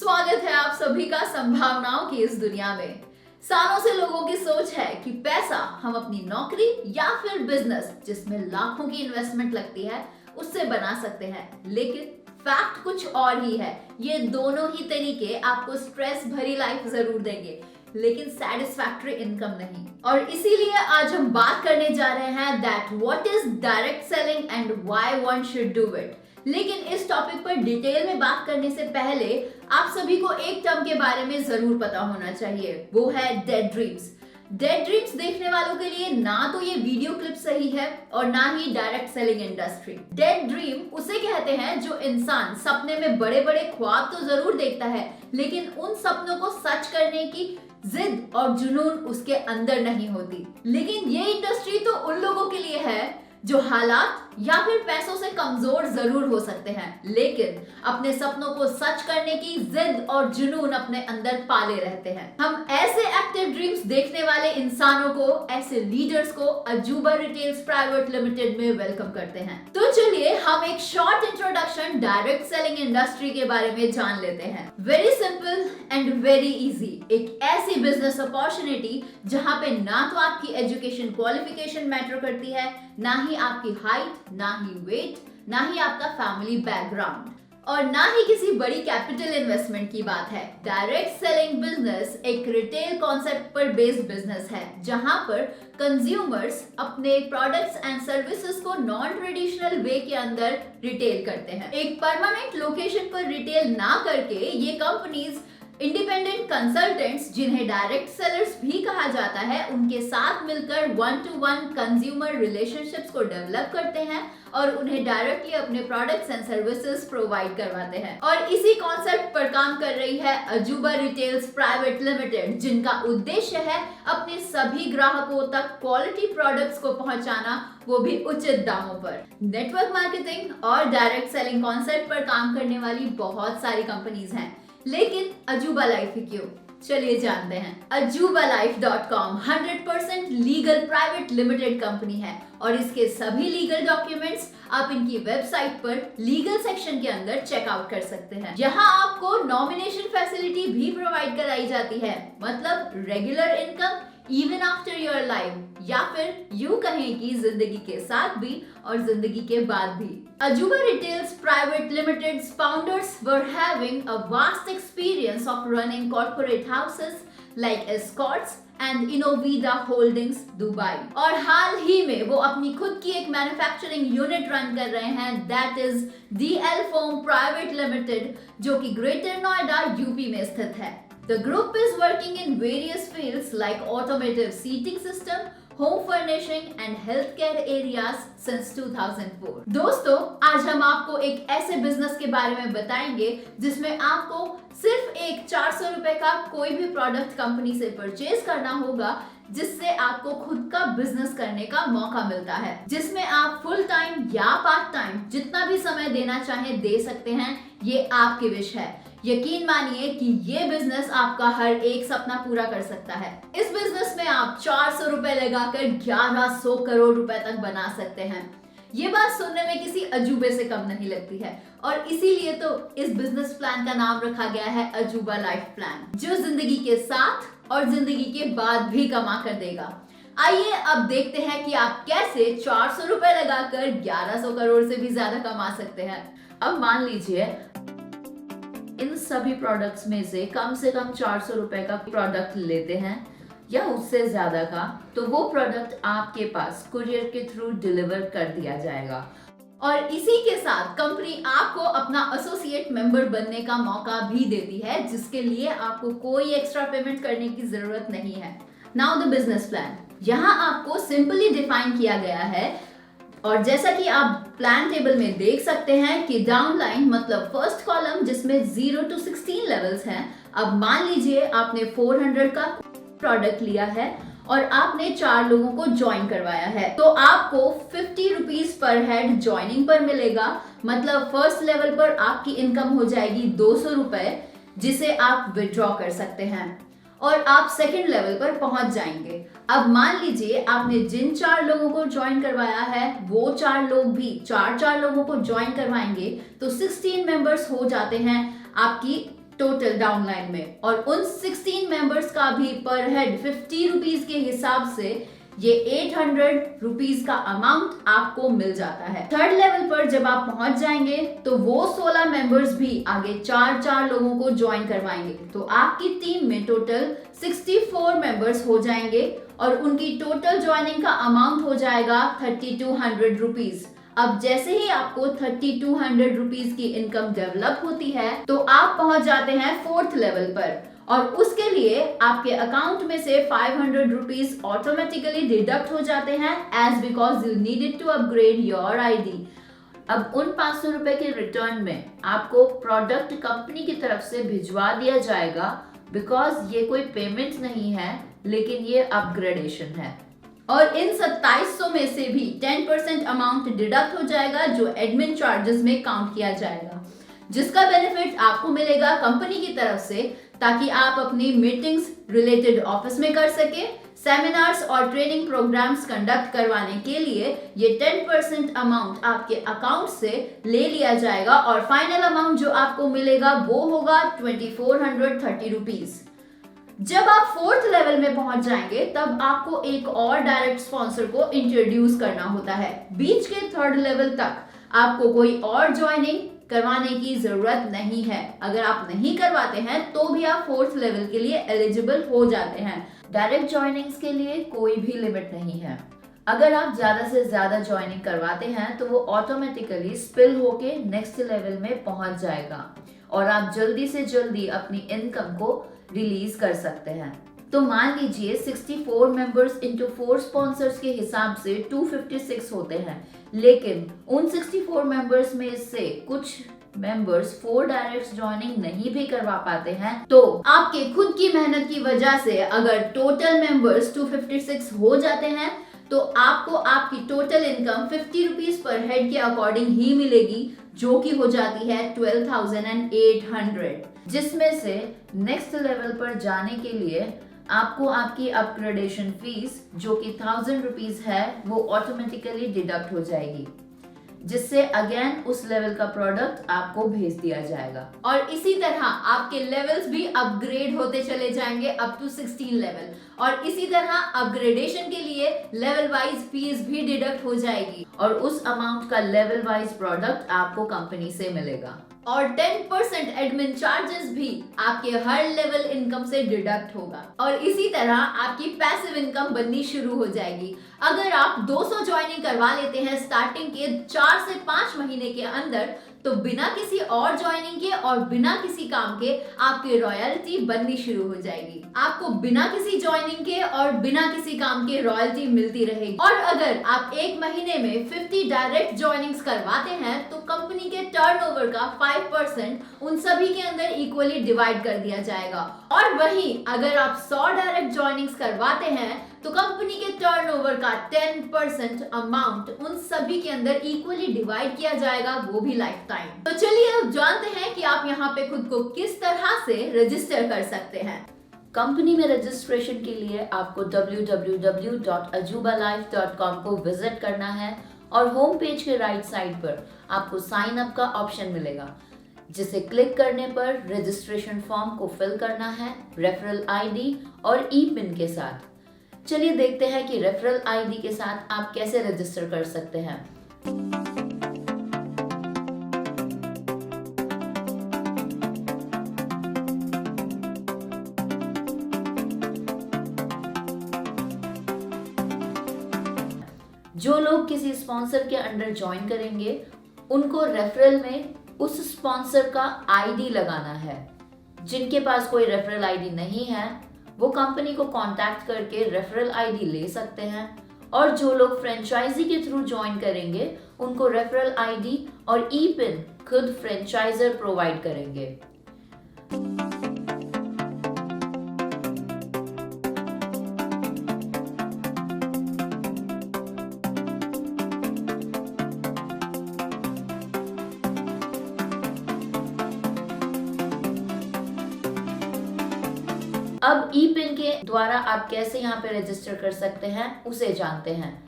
स्वागत है आप सभी का संभावनाओं की इस दुनिया में। सालों से लोगों की सोच है कि पैसा हम अपनी नौकरी या फिर बिजनेस जिसमें लाखों की इन्वेस्टमेंट लगती है उससे बना सकते हैं, लेकिन फैक्ट कुछ और ही है। ये दोनों ही तरीके आपको स्ट्रेस भरी लाइफ जरूर देंगे, लेकिन सेटिस्फैक्टरी इनकम नहीं। और इसीलिए आज हम बात करने जा रहे हैं that what is direct selling and why one should do it. लेकिन इस टॉपिक पर डिटेल में बात करने से पहले आप सभी को एक टर्म के बारे में जरूर पता होना चाहिए, वो है डेड ड्रीम्स। डेड ड्रीम्स देखने वालों के लिए ना तो ये वीडियो क्लिप सही है और ना ही direct selling industry. Dead dream उसे कहते हैं जो इंसान सपने में बड़े बड़े ख्वाब तो जरूर देखता है, लेकिन उन सपनों को सच करने की जिद और जुनून उसके अंदर नहीं होती। लेकिन ये इंडस्ट्री तो उन लोगों के लिए है जो हालात या फिर पैसों से कमजोर जरूर हो सकते हैं, लेकिन अपने सपनों को सच करने की जिद और जुनून अपने अंदर पाले रहते हैं। हम ऐसे एक्टिव ड्रीम्स देखने वाले इंसानों को, ऐसे लीडर्स को अजूबा रिटेल्स प्राइवेट लिमिटेड में वेलकम करते हैं। तो चलिए हम एक short introduction direct selling industry के बारे में जान लेते हैं। Very simple and very easy, एक ऐसी बिजनेस अपॉर्चुनिटी जहां पे ना तो आपकी एजुकेशन क्वालिफिकेशन मैटर करती है, ना ही आपकी हाइट, ना ही वेट, ना ही आपका फैमिली बैकग्राउंड और ना ही किसी बड़ी कैपिटल इन्वेस्टमेंट की बात है। डायरेक्ट सेलिंग बिजनेस एक रिटेल कॉन्सेप्ट पर बेस्ड बिजनेस है, जहां पर कंज्यूमर्स अपने प्रोडक्ट्स एंड सर्विसेज को नॉन ट्रेडिशनल वे के अंदर रिटेल करते हैं। एक परमानेंट लोकेशन पर रिटेल ना करके ये कंपनीज इंडिपेंडेंट कंसल्टेंट्स, जिन्हें डायरेक्ट सेलर्स भी कहा जाता है, उनके साथ मिलकर 1-to-1 कंज्यूमर रिलेशनशिप्स को डेवलप करते हैं और उन्हें डायरेक्टली अपने प्रोडक्ट्स एंड सर्विसेज प्रोवाइड करवाते हैं। और इसी कॉन्सेप्ट पर काम कर रही है अजूबा रिटेल्स प्राइवेट लिमिटेड, जिनका उद्देश्य है अपने सभी ग्राहकों तक क्वालिटी प्रोडक्ट्स को पहुंचाना, वो भी उचित दामों पर। नेटवर्क मार्केटिंग और डायरेक्ट सेलिंग कॉन्सेप्ट पर काम करने वाली बहुत सारी कंपनीज हैं, लेकिन अजूबा लाइफ ही क्यों? चलिए जानते हैं। ajubalife.com 100% legal private limited company है और इसके सभी लीगल डॉक्यूमेंट्स आप इनकी वेबसाइट पर लीगल सेक्शन के अंदर चेकआउट कर सकते हैं। यहाँ आपको नॉमिनेशन फैसिलिटी भी प्रोवाइड कराई जाती है, मतलब regular income even after your life, या फिर यूं कहें कि जिंदगी के साथ भी और जिंदगी के बाद भी। Ajuba Retails Private Limited's founders were having a vast experience of running corporate houses like Escorts and Innovida Holdings Dubai, और हाल ही में वो अपनी खुद की एक मैन्युफैक्चरिंग यूनिट रन कर रहे हैं, that is DL Foam Private Limited, जो कि ग्रेटर नोएडा यूपी में स्थित है। The group is working in various fields like automotive seating system, home furnishing and health care areas since 2004। दोस्तों, आज हम आपको एक ऐसे बिजनेस के बारे में बताएंगे जिसमें आपको सिर्फ एक 400 रुपए का कोई भी प्रोडक्ट कंपनी से परचेज करना होगा, जिससे आपको खुद का बिजनेस करने का मौका मिलता है, जिसमें आप फुल टाइम या पार्ट टाइम जितना भी समय देना चाहें दे सकते हैं। ये आपकी विश है। यकीन मानिए कि ये बिजनेस आपका हर एक सपना पूरा कर सकता है। इस बिजनेस में आप 400 रुपए लगाकर 1100 करोड़ रुपए तक बना सकते हैं। ये बात सुनने में किसी अजूबे से कम नहीं लगती है, और इसीलिए तो इस बिजनेस प्लान का नाम रखा गया है अजूबा लाइफ प्लान, जो जिंदगी के साथ और जिंदगी के बाद भी कमा कर देगा। आइए अब देखते हैं कि आप कैसे 400 रुपए लगाकर 1100 करोड़ से भी ज्यादा कमा सकते हैं। अब मान लीजिए इन सभी प्रोडक्ट्स में से कम 400 रुपए का प्रोडक्ट लेते हैं या उससे ज्यादा का, तो वो प्रोडक्ट आपके पास कुरियर के थ्रू डिलीवर कर दिया जाएगा। और इसी के साथ कंपनी आपको अपना एसोसिएट मेंबर बनने का मौका भी देती है, जिसके लिए आपको कोई एक्स्ट्रा पेमेंट करने की जरूरत नहीं है। नाउ द बिजनेस प्लान यहाँ आपको सिंपली डिफाइन किया गया है, और जैसा कि आप प्लान टेबल में देख सकते हैं कि डाउनलाइन मतलब फर्स्ट कॉलम जिसमें 0 to 16 लेवल्स हैं। अब मान लीजिए आपने 400 का प्रोडक्ट लिया है और आपने 4 लोगों को ज्वाइन करवाया है, तो आपको 50 रुपीज पर हेड ज्वाइनिंग पर मिलेगा। मतलब फर्स्ट लेवल पर आपकी इनकम हो जाएगी 200 रुपए, जिसे आप विड्रॉ कर सकते हैं और आप सेकंड लेवल पर पहुंच जाएंगे। अब मान लीजिए आपने जिन 4 लोगों को ज्वाइन करवाया है वो 4 लोग भी 4 लोगों को ज्वाइन करवाएंगे, तो 16 मेंबर्स हो जाते हैं आपकी टोटल डाउनलाइन में, और उन 16 मेंबर्स का भी पर हेड 50 रुपीज के हिसाब से ये 800 रुपीज का अमाउंट आपको मिल जाता है। थर्ड लेवल पर जब आप पहुंच जाएंगे तो वो 16 मेंबर्स भी आगे 4 लोगों को ज्वाइन करवाएंगे, तो आपकी टीम में टोटल 64 मेंबर्स हो जाएंगे और उनकी टोटल ज्वाइनिंग का अमाउंट हो जाएगा 3200 रुपीज। अब जैसे ही आपको 3200 रुपीज की इनकम डेवलप होती है तो आप पहुंच जाते हैं फोर्थ लेवल पर, और उसके लिए आपके अकाउंट में से 500 रुपीज ऑटोमेटिकली डिडक्ट हो जाते हैं as because you needed to upgrade your ID. अब उन 500 रुपए के रिटर्न में आपको प्रोडक्ट कंपनी की तरफ से भिजवा दिया जाएगा, बिकॉज ये कोई पेमेंट नहीं है लेकिन ये अपग्रेडेशन है। और इन 2700 में से भी 10% अमाउंट डिडक्ट हो जाएगा जो एडमिन चार्जेस में काउंट किया जाएगा, जिसका बेनिफिट आपको मिलेगा कंपनी की तरफ से, ताकि आप अपनी मीटिंग्स रिलेटेड ऑफिस में कर सके। सेमिनार्स और ट्रेनिंग प्रोग्राम्स कंडक्ट करवाने के लिए ये 10% अमाउंट आपके अकाउंट से ले लिया जाएगा और फाइनल अमाउंट जो आपको मिलेगा वो होगा 2430 रुपीज। जब आप फोर्थ लेवल में पहुंच जाएंगे तब आपको एक और डायरेक्ट स्पॉन्सर को इंट्रोड्यूस करना होता है। बीच के थर्ड लेवल तक आपको कोई और ज्वाइनिंग करवाने की जरूरत नहीं है। अगर आप नहीं करवाते हैं तो भी आप फोर्थ लेवल के लिए एलिजिबल हो जाते हैं। डायरेक्ट ज्वाइनिंग्स के लिए कोई भी लिमिट नहीं है। अगर आप ज्यादा से ज्यादा ज्वाइनिंग करवाते हैं तो वो ऑटोमेटिकली स्पिल होके नेक्स्ट लेवल में पहुंच जाएगा और आप जल्दी से जल्दी अपनी इनकम को रिलीज कर सकते हैं। तो मान लीजिए 64 मेंबर्स इंटू 4 स्पॉन्सर्स के हिसाब से 256 होते हैं, लेकिन उन 64 मेंबर्स में से कुछ मेंबर्स 4 डायरेक्ट ज्वाइनिंग नहीं भी करवा पाते हैं, तो आपके खुद की मेहनत की वजह से अगर टोटल मेंबर्स 256 हो जाते हैं तो आपको आपकी total income 50 rupees per head के अकॉर्डिंग ही मिलेगी, जो कि हो जाती है 12,800, जिसमें से नेक्स्ट लेवल पर जाने के लिए आपको आपकी अपग्रेडेशन फीस जो कि 1000 रुपीज है वो ऑटोमेटिकली डिडक्ट हो जाएगी, जिससे अगेन उस लेवल का प्रोडक्ट आपको भेज दिया जाएगा। और इसी तरह आपके लेवल्स भी अपग्रेड होते चले जाएंगे अप टू 16 लेवल, और इसी तरह अपग्रेडेशन के लिए लेवल वाइज फीस भी डिडक्ट हो जाएगी और उस अमाउंट का लेवल वाइज प्रोडक्ट आपको कंपनी से मिलेगा। और 10% एडमिन चार्जेस भी आपके हर लेवल इनकम से डिडक्ट होगा, और इसी तरह आपकी पैसिव इनकम बननी शुरू हो जाएगी। अगर आप 200 ज्वाइनिंग करवा लेते हैं स्टार्टिंग के 4 से 5 महीने के अंदर, तो बिना किसी और ज्वाइनिंग के और बिना किसी काम के आपकी रॉयल्टी बननी शुरू हो जाएगी। आपको बिना किसी ज्वाइनिंग के और बिना किसी काम के रॉयल्टी मिलती रहेगी। और अगर आप एक महीने में 50 डायरेक्ट ज्वाइनिंग्स करवाते हैं तो कंपनी के टर्नओवर का 5% उन सभी के अंदर इक्वली डिवाइड कर दिया जाएगा। और वहीं अगर आप 100 डायरेक्ट ज्वाइनिंग्स करवाते हैं तो कंपनी के टर्नओवर का 10% अमाउंट उन सभी के अंदर इक्वली डिवाइड किया जाएगा, वो भी लाइफ टाइम। तो चलिए अब जानते हैं कि आप यहाँ पे खुद को किस तरह से रजिस्टर कर सकते हैं। कंपनी में रजिस्ट्रेशन के लिए आपको www.ajubalife.com को विजिट करना है और होम पेज के राइट साइड पर आपको साइन अप का ऑप्शन मिलेगा, जिसे क्लिक करने पर रजिस्ट्रेशन फॉर्म को फिल करना है रेफरल आईडी और ई पिन के साथ। चलिए देखते हैं कि रेफरल आईडी के साथ आप कैसे रजिस्टर कर सकते हैं। जो लोग किसी स्पॉन्सर के अंडर ज्वाइन करेंगे उनको रेफरल में उस स्पॉन्सर का आईडी लगाना है। जिनके पास कोई रेफरल आईडी नहीं है वो कंपनी को कांटेक्ट करके रेफरल आईडी ले सकते हैं, और जो लोग फ्रेंचाइजी के थ्रू ज्वाइन करेंगे उनको रेफरल आईडी और ई पिन खुद फ्रेंचाइजर प्रोवाइड करेंगे। अब ई पिन के द्वारा आप कैसे यहाँ पे रजिस्टर कर सकते हैं उसे जानते हैं।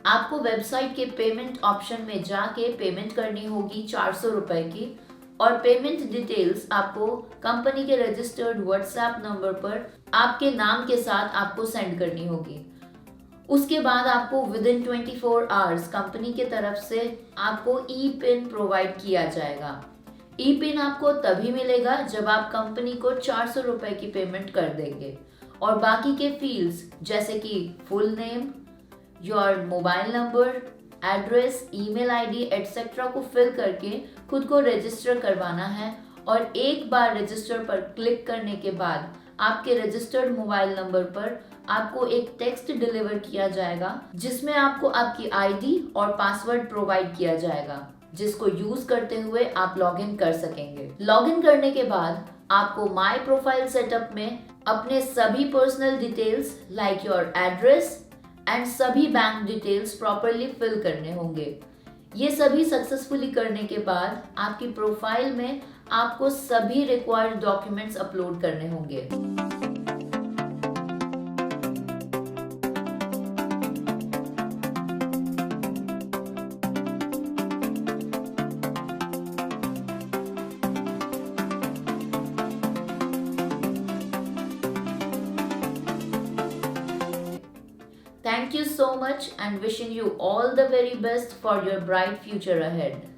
आपको वेबसाइट के पेमेंट ऑप्शन में जाके पेमेंट करनी होगी 400 रुपए की, और पेमेंट डिटेल्स आपको कंपनी के रजिस्टर्ड व्हाट्सएप नंबर पर आपके नाम के साथ आपको सेंड करनी होगी। उसके बाद आपको विद इन 24 आवर्स कंपनी के तरफ से आपको ई पिन प्रोवाइड किया जाएगा। ई पिन आपको तभी मिलेगा जब आप कंपनी को 400 रुपए की पेमेंट कर देंगे और बाकी के फील्ड्स जैसे कि full name, your mobile number, address, email ID etcetera को फिल करके खुद को रजिस्टर करवाना है। और एक बार रजिस्टर पर क्लिक करने के बाद आपके रजिस्टर्ड मोबाइल नंबर पर आपको एक टेक्स्ट डिलीवर किया जाएगा जिसमें आपको आपकी आईडी और पासवर्ड प्रोवाइड किया जाएगा, जिसको यूज करते हुए आप लॉगिन कर सकेंगे। लॉगिन करने के बाद आपको माई प्रोफाइल सेटअप में अपने सभी personal details like your address and सभी बैंक डिटेल्स प्रॉपरली फिल करने होंगे। ये सभी सक्सेसफुली करने के बाद आपकी प्रोफाइल में आपको सभी रिक्वायर्ड डॉक्यूमेंट्स अपलोड करने होंगे। Thank you so much and wishing you all the very best for your bright future ahead.